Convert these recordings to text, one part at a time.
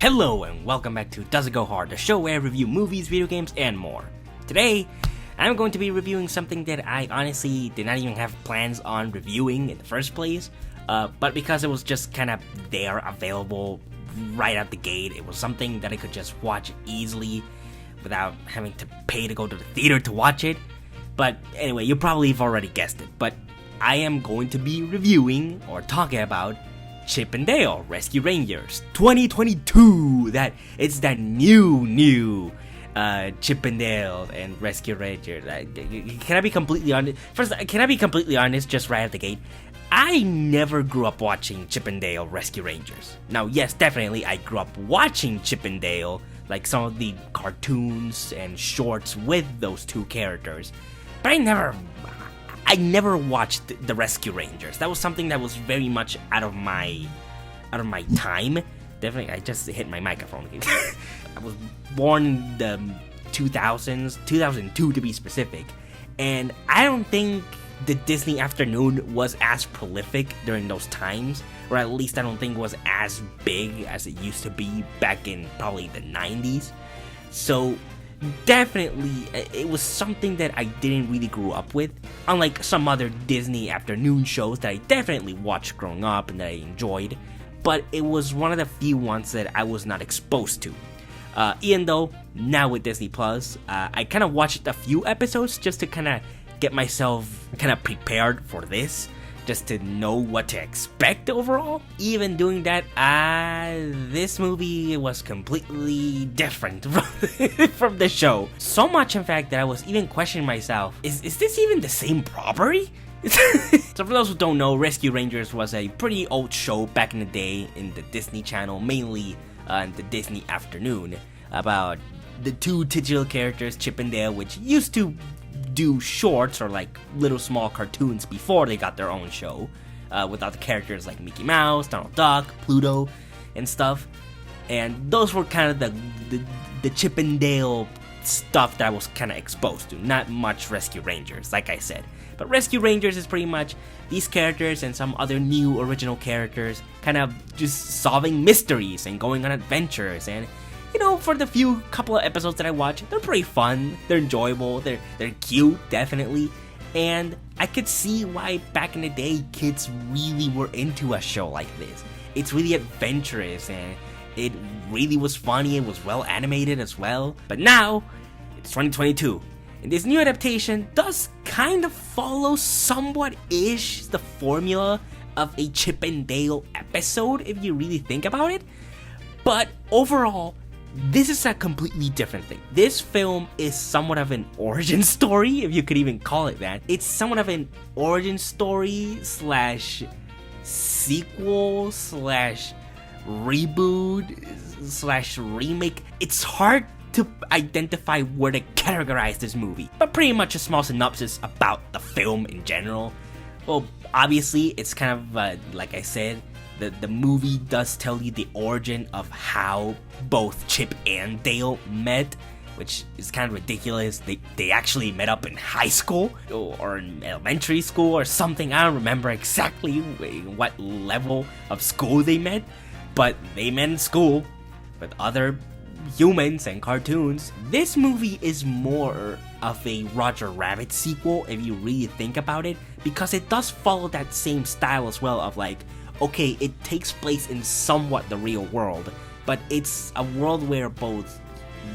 Hello and welcome back to Does It Go Hard, the show where I review movies, video games, and more. Today, I'm going to be reviewing something that I honestly did not even have plans on reviewing in the first place, but because it was just kind of there, available right out the gate, it was something that I could just watch easily without having to pay to go to the theater to watch it. But anyway, you probably have already guessed it, but I am going to be reviewing or talking about Chip and Dale Rescue Rangers 2022. It's that new Chip and Dale and Rescue Rangers. Can I be completely honest? First, can I be completely honest just right at the gate? I never grew up watching Chip and Dale Rescue Rangers. Now, yes, definitely I grew up watching Chip and Dale, like some of the cartoons and shorts with those two characters, but I never watched the Rescue Rangers. That was something that was very much out of my time. Definitely, I just hit my microphone. I was born in the 2000s, 2002 to be specific, and I don't think the Disney afternoon was as prolific during those times, or at least I don't think it was as big as it used to be back in probably the 90s. So definitely, it was something that I didn't really grow up with, unlike some other Disney afternoon shows that I definitely watched growing up and that I enjoyed, but it was one of the few ones that I was not exposed to. Even though, now with DisneyPlus, I kind of watched a few episodes just to kind of get myself kind of prepared for this, just to know what to expect overall. Even doing that, this movie was completely different from the show. So much, in fact, that I was even questioning myself, is this even the same property? So for those who don't know, Rescue Rangers was a pretty old show back in the day in the Disney Channel, mainly in the Disney afternoon, about the two titular characters, Chip and Dale, which used to do shorts or like little small cartoons before they got their own show, with other characters like Mickey Mouse, Donald Duck, Pluto, and stuff. And those were kind of the Chip and Dale stuff that I was kind of exposed to. Not much Rescue Rangers, like I said. But Rescue Rangers is pretty much these characters and some other new original characters kind of just solving mysteries and going on adventures. And you know, for the few couple of episodes that I watched, they're pretty fun, they're enjoyable, they're cute, definitely. And I could see why back in the day kids really were into a show like this. It's really adventurous and it really was funny, it was well animated as well. But now, it's 2022, and this new adaptation does kind of follow somewhat-ish the formula of a Chip and Dale episode, if you really think about it. But overall, this is a completely different thing. This film is somewhat of an origin story, if you could even call it that. It's somewhat of an origin story slash sequel slash reboot slash remake. It's hard to identify where to categorize this movie, but pretty much a small synopsis about the film in general. Well, obviously, it's kind of, like I said, the movie does tell you the origin of how both Chip and Dale met, which is kind of ridiculous. They actually met up in high school or in elementary school or something. I don't remember exactly what level of school they met, but they met in school with other humans and cartoons. This movie is more of a Roger Rabbit sequel, if you really think about it, because it does follow that same style as well of like, okay, it takes place in somewhat the real world, but it's a world where both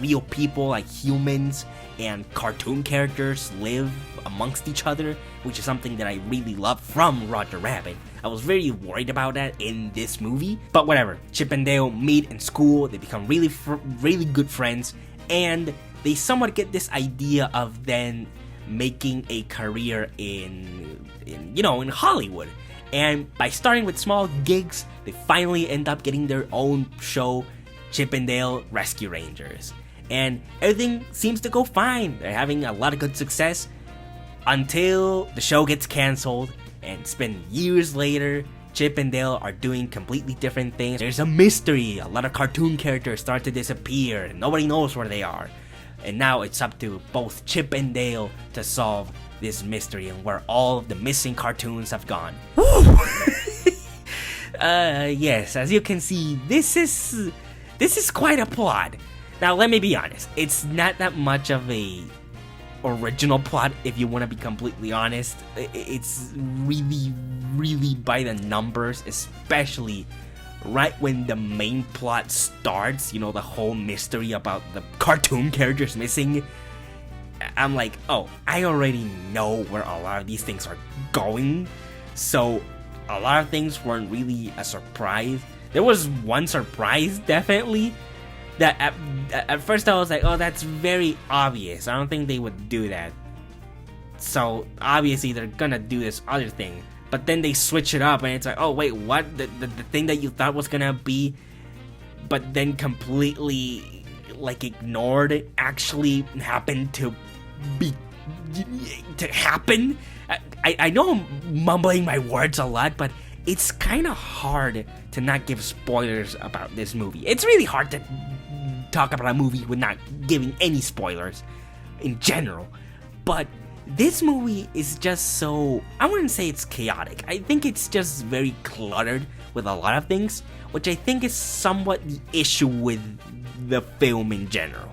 real people like humans and cartoon characters live amongst each other, which is something that I really love from Roger Rabbit. I was very worried about that in this movie, but whatever. Chip and Dale meet in school, they become really good friends, and they somewhat get this idea of then making a career in Hollywood. And by starting with small gigs, they finally end up getting their own show, Chip and Dale Rescue Rangers. And everything seems to go fine. They're having a lot of good success until the show gets canceled, and it's been years later. Chip and Dale are doing completely different things. There's a mystery. A lot of cartoon characters start to disappear, and nobody knows where they are. And now it's up to both Chip and Dale to solve this mystery and where all of the missing cartoons have gone. Yes, as you can see, this is this is quite a plot. Now, let me be honest. It's not that much of a original plot, if you want to be completely honest. It's really, really by the numbers, especially right when the main plot starts. You know, the whole mystery about the cartoon characters missing. I'm like, oh, I already know where a lot of these things are going. So, a lot of things weren't really a surprise. There was one surprise, definitely, that at first I was like, oh, that's very obvious. I don't think they would do that. So, obviously, they're gonna do this other thing. But then they switch it up, and it's like, oh, wait, what? The thing that you thought was gonna be, but then completely, like, ignored, actually happened to happen? I know I'm mumbling my words a lot, but it's kind of hard to not give spoilers about this movie. It's really hard to talk about a movie with not giving any spoilers in general. But this movie is just so, I wouldn't say it's chaotic. I think it's just very cluttered with a lot of things, which I think is somewhat the issue with the film in general.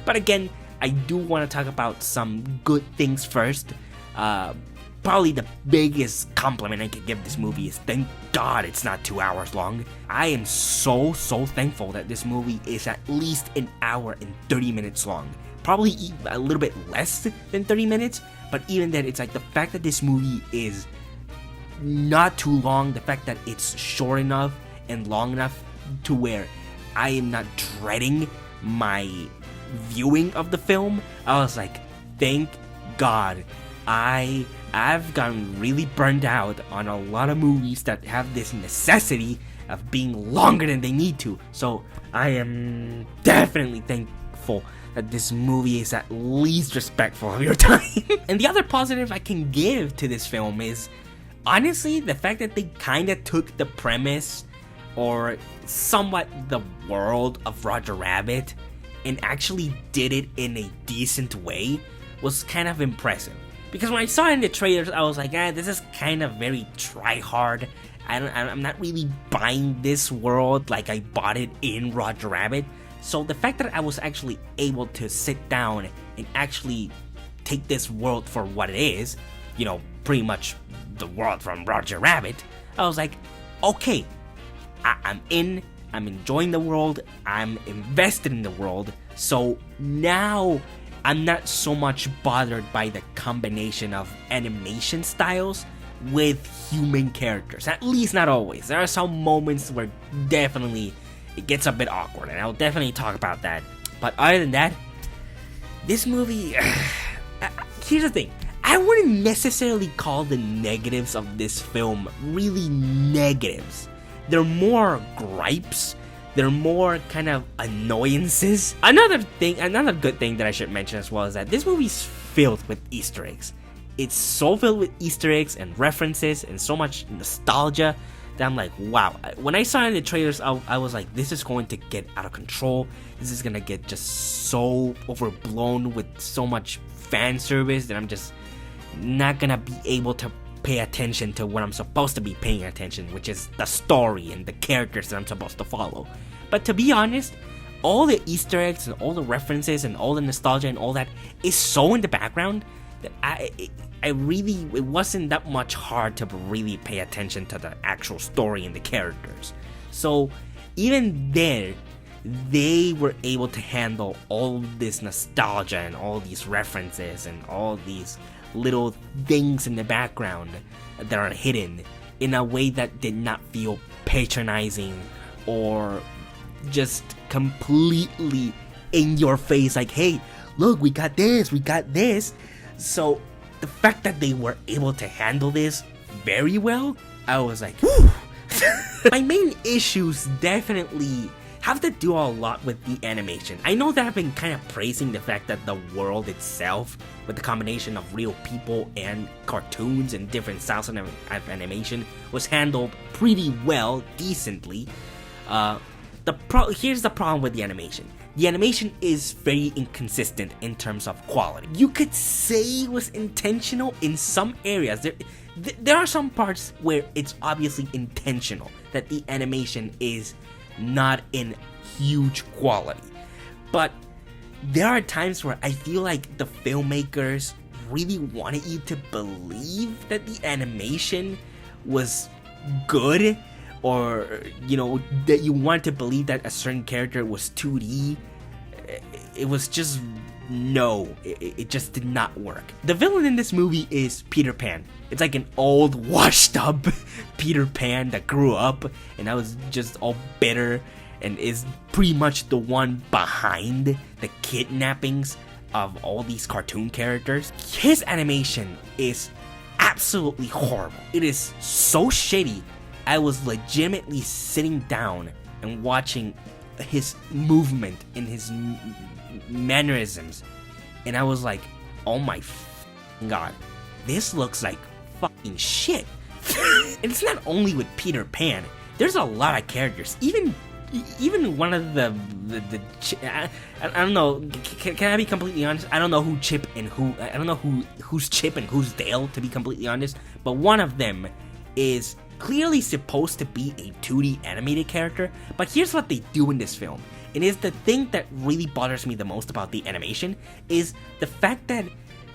But again, I do want to talk about some good things first. Probably the biggest compliment I could give this movie is thank God it's not 2 hours long. I am so thankful that this movie is at least an hour and 30 minutes long. Probably a little bit less than 30 minutes, but even then, it's like the fact that this movie is not too long, the fact that it's short enough and long enough to where I am not dreading my viewing of the film. I was like, thank God. I've gotten really burned out on a lot of movies that have this necessity of being longer than they need to. So I am definitely thankful that this movie is at least respectful of your time. And the other positive I can give to this film is, honestly, the fact that they kind of took the premise, or somewhat the world of Roger Rabbit, and actually did it in a decent way was kind of impressive. Because when I saw it in the trailers, I was like, this is kind of very try-hard. I'm not really buying this world like I bought it in Roger Rabbit. So the fact that I was actually able to sit down and actually take this world for what it is, you know, pretty much the world from Roger Rabbit, I was like, okay, I'm in, I'm enjoying the world, I'm invested in the world, so now I'm not so much bothered by the combination of animation styles with human characters. At least not always. There are some moments where definitely it gets a bit awkward, and I'll definitely talk about that. But other than that, this movie, here's the thing. I wouldn't necessarily call the negatives of this film really negatives. They're more gripes. They're more kind of annoyances. Another good thing that I should mention as well is that this movie's filled with Easter eggs. It's so filled with Easter eggs and references and so much nostalgia that I'm like, wow. When I saw it in the trailers, I was like, this is going to get out of control. This is gonna get just so overblown with so much fan service that I'm just not gonna be able to pay attention to what I'm supposed to be paying attention, which is the story and the characters that I'm supposed to follow. But to be honest, all the Easter eggs and all the references and all the nostalgia and all that is so in the background that it wasn't that much hard to really pay attention to the actual story and the characters. So even there, they were able to handle all this nostalgia and all these references and all these little things in the background that are hidden in a way that did not feel patronizing or just completely in your face, like, hey, look, we got this. So the fact that they were able to handle this very well, I was like, whew. My main issues definitely have to do a lot with the animation. I know that I've been kind of praising the fact that the world itself, with the combination of real people and cartoons and different styles of animation, was handled pretty well, decently. Here's the problem with the animation. The animation is very inconsistent in terms of quality. You could say it was intentional in some areas. There are some parts where it's obviously intentional that the animation is not in huge quality. But there are times where I feel like the filmmakers really wanted you to believe that the animation was good, or that you want to believe that a certain character was 2D. It was just it just did not work. The villain in this movie is Peter Pan. It's like an old washed up Peter Pan that grew up and that was just all bitter and is pretty much the one behind the kidnappings of all these cartoon characters. His animation is absolutely horrible. It is so shitty. I was legitimately sitting down and watching his movement and his mannerisms, and I was like, oh my god, this looks like fucking shit. And it's not only with Peter Pan. There's a lot of characters. Even one of the I don't know. Can I be completely honest? I don't know who Chip and who I don't know who's Chip and who's Dale, to be completely honest. But one of them is clearly supposed to be a 2D animated character. But here's what they do in this film. And is the thing that really bothers me the most about the animation is the fact that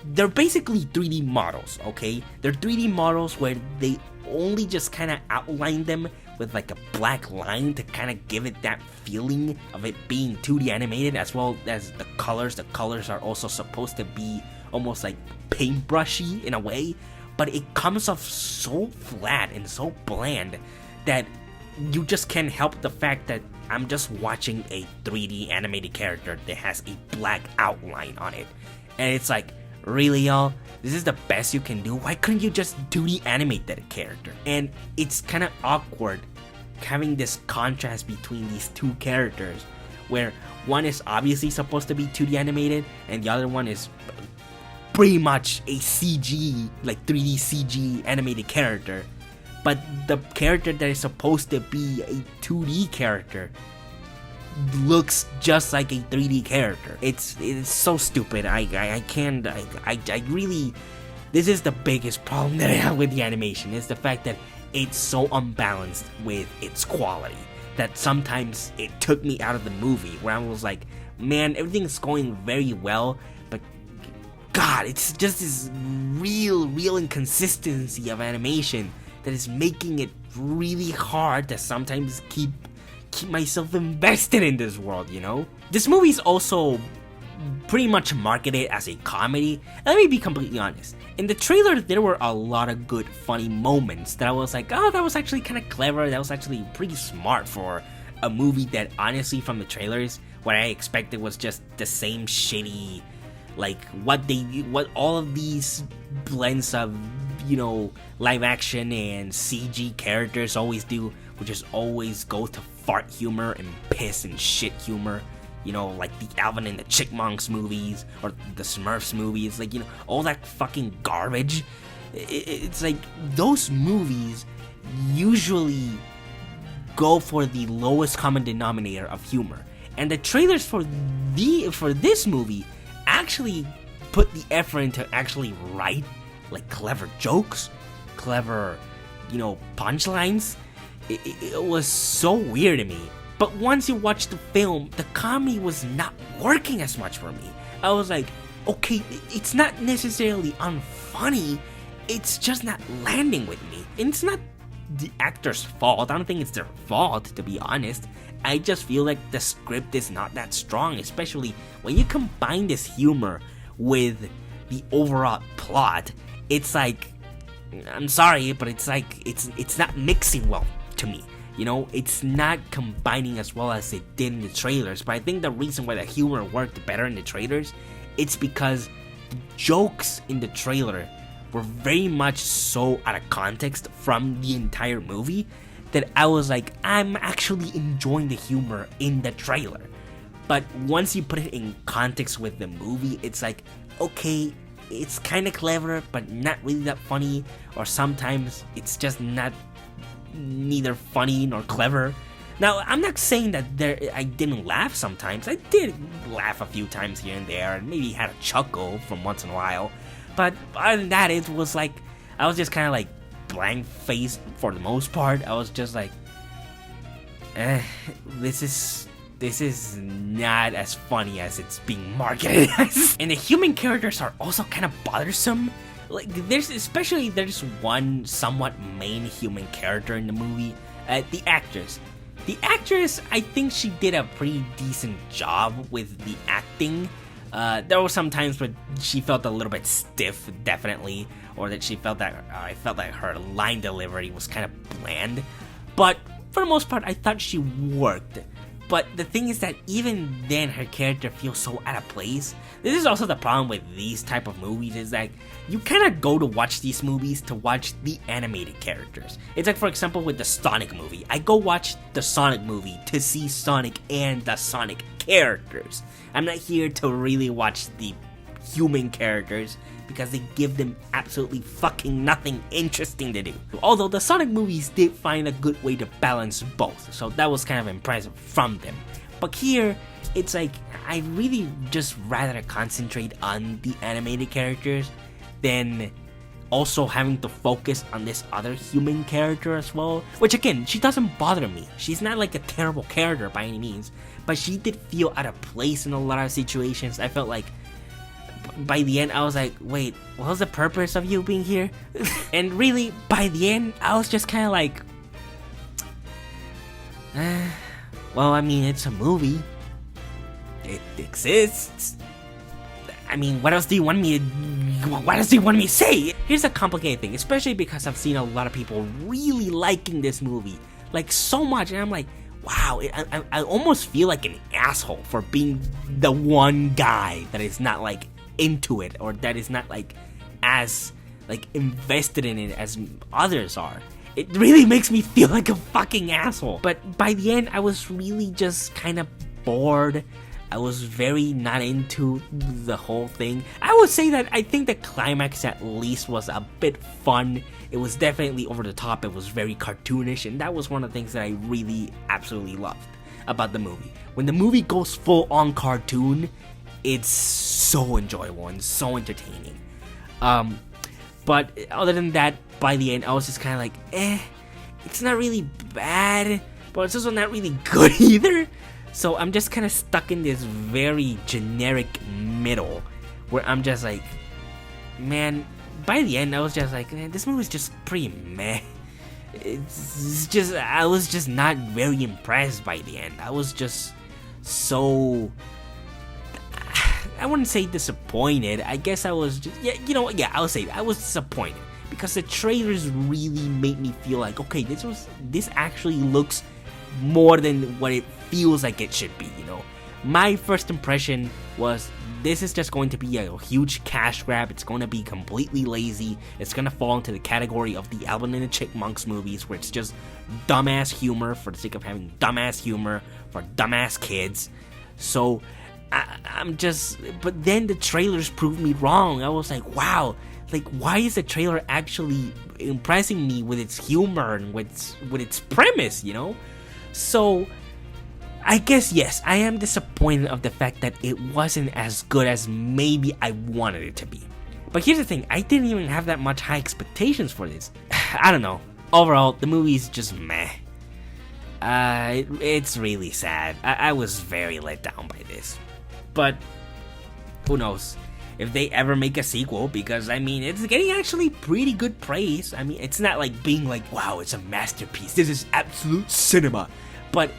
they're basically 3D models, okay? They're 3D models where they only just kind of outline them with like a black line to kind of give it that feeling of it being 2D animated, as well as the colors. The colors are also supposed to be almost like paintbrushy in a way, but it comes off so flat and so bland that you just can't help the fact that I'm just watching a 3D animated character that has a black outline on it. And it's like, really, y'all? This is the best you can do? Why couldn't you just 2D animate that character? And it's kind of awkward having this contrast between these two characters, where one is obviously supposed to be 2D animated, and the other one is pretty much a CG, like 3D CG animated character. But the character that is supposed to be a 2D character looks just like a 3D character. It's so stupid. I can't. I really. This is the biggest problem that I have with the animation. Is the fact that it's so unbalanced with its quality that sometimes it took me out of the movie. Where I was like, man, everything's going very well, but God, it's just this real inconsistency of animation that is making it really hard to sometimes keep myself invested in this world, you know? This movie is also pretty much marketed as a comedy, and let me be completely honest. In the trailer, there were a lot of good, funny moments that I was like, oh, that was actually kind of clever, that was actually pretty smart for a movie that, honestly, from the trailers, what I expected was just the same shitty, like, what all of these blends of, live action and CG characters always do, which is always go to fart humor and piss and shit humor, like the Alvin and the Chipmunks movies or the Smurfs movies, like, all that fucking garbage. It's like those movies usually go for the lowest common denominator of humor, and the trailers for this movie actually put the effort into actually write like clever jokes, clever, punchlines. It was so weird to me. But once you watch the film, the comedy was not working as much for me. I was like, okay, it's not necessarily unfunny, it's just not landing with me. And it's not the actor's fault. I don't think it's their fault, to be honest. I just feel like the script is not that strong, especially when you combine this humor with the overall plot. It's like, I'm sorry, but it's like, it's not mixing well to me. It's not combining as well as it did in the trailers. But I think the reason why the humor worked better in the trailers, it's because the jokes in the trailer were very much so out of context from the entire movie that I was like, I'm actually enjoying the humor in the trailer. But once you put it in context with the movie, it's like, okay, it's kind of clever, but not really that funny, or sometimes it's just neither funny nor clever. Now, I'm not saying that I didn't laugh sometimes. I did laugh a few times here and there, and maybe had a chuckle from once in a while. But other than that, it was like, I was just kind of like blank faced for the most part. I was just like, this is not as funny as it's being marketed as. And the human characters are also kind of bothersome. Like, there's one somewhat main human character in the movie, the actress. The actress, I think she did a pretty decent job with the acting. There were some times where she felt a little bit stiff, definitely, or that I felt like her line delivery was kind of bland. But for the most part, I thought she worked. But the thing is that even then, her character feels so out of place. This is also the problem with these type of movies, is that you kind of go to watch these movies to watch the animated characters. It's like, for example, with the Sonic movie. I go watch the Sonic movie to see Sonic and the Sonic characters. I'm not here to really watch the human characters because they give them absolutely fucking nothing interesting to do. Although the Sonic movies did find a good way to balance both, so that was kind of impressive from them. But here, it's like, I really just rather concentrate on the animated characters than also having to focus on this other human character as well. Which again, she doesn't bother me. She's not like a terrible character by any means, but she did feel out of place in a lot of situations. I felt like by the end, I was like, wait, what was the purpose of you being here? And really, by the end, I was just kind of like, well, I mean, it's a movie. It exists. I mean, what else do you want me to say? Here's a complicated thing, especially because I've seen a lot of people really liking this movie, like so much, and I'm like, wow, I almost feel like an asshole for being the one guy that is not like into it, or that is not like as like invested in it as others are. It really makes me feel like a fucking asshole. But by the end, I was really just kind of bored. I was very not into the whole thing. I would say that I think the climax at least was a bit fun. It was definitely over the top. It was very cartoonish, and that was one of the things that I really absolutely loved about the movie. When the movie goes full on cartoon, it's so enjoyable and so entertaining. But other than that, by the end, I was just kind of like, it's not really bad, but it's also not really good either. So I'm just kind of stuck in this very generic middle, where I'm just like, man, by the end, I was just like, this movie's just pretty meh. It's just, I was just not very impressed by the end. I was just so, I wouldn't say disappointed. I guess I was just, I would say I was disappointed, because the trailers really made me feel like, okay, this actually looks more than what it feels like it should be, My first impression was, this is just going to be a huge cash grab. It's going to be completely lazy. It's going to fall into the category of the Alvin and the Chipmunks movies, where it's just dumbass humor for the sake of having dumbass humor for dumbass kids. So but then the trailers proved me wrong. I was like, wow, like, why is the trailer actually impressing me with its humor and with its premise, So I guess, yes, I am disappointed of the fact that it wasn't as good as maybe I wanted it to be. But here's the thing, I didn't even have that much high expectations for this. I don't know. Overall, the movie's just meh. It's really sad. I was very let down by this. But who knows if they ever make a sequel, because, I mean, it's getting actually pretty good praise. I mean, it's not like being like, wow, it's a masterpiece, this is absolute cinema. But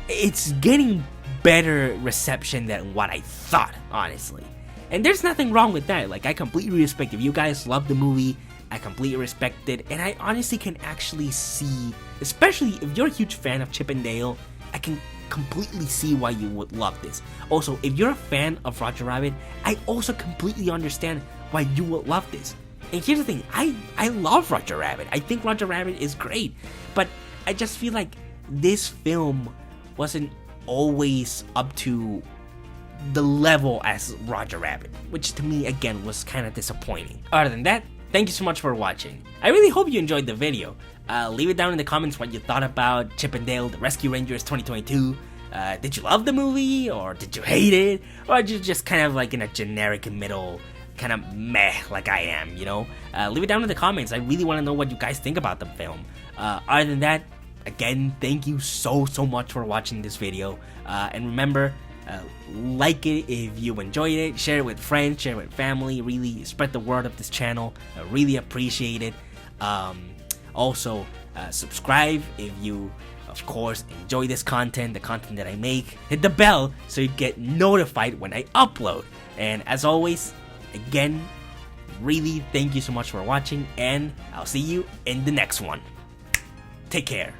it's getting better reception than what I thought, honestly. And there's nothing wrong with that. Like, I completely respect, if you guys love the movie, I completely respect it. And I honestly can actually see, especially if you're a huge fan of Chip and Dale, I can completely see why you would love this. Also, if you're a fan of Roger Rabbit, I also completely understand why you would love this. And here's the thing, I love Roger Rabbit. I think Roger Rabbit is great. But I just feel like this film wasn't always up to the level as Roger Rabbit, which to me, again, was kind of disappointing. Other than that, thank you so much for watching. I really hope you enjoyed the video. Leave it down in the comments what you thought about Chip and Dale, The Rescue Rangers 2022. Did you love the movie, or did you hate it? Or are you just kind of like in a generic middle, kind of meh like I am, Leave it down in the comments. I really want to know what you guys think about the film. Other than that, again, thank you so much for watching this video, and remember, like it if you enjoyed it, share it with friends, share it with family, really spread the word of this channel. I really appreciate it. Also, subscribe if you, of course, enjoy this content, the content that I make. Hit the bell so you get notified when I upload. And as always, again, really thank you so much for watching, and I'll see you in the next one. Take care.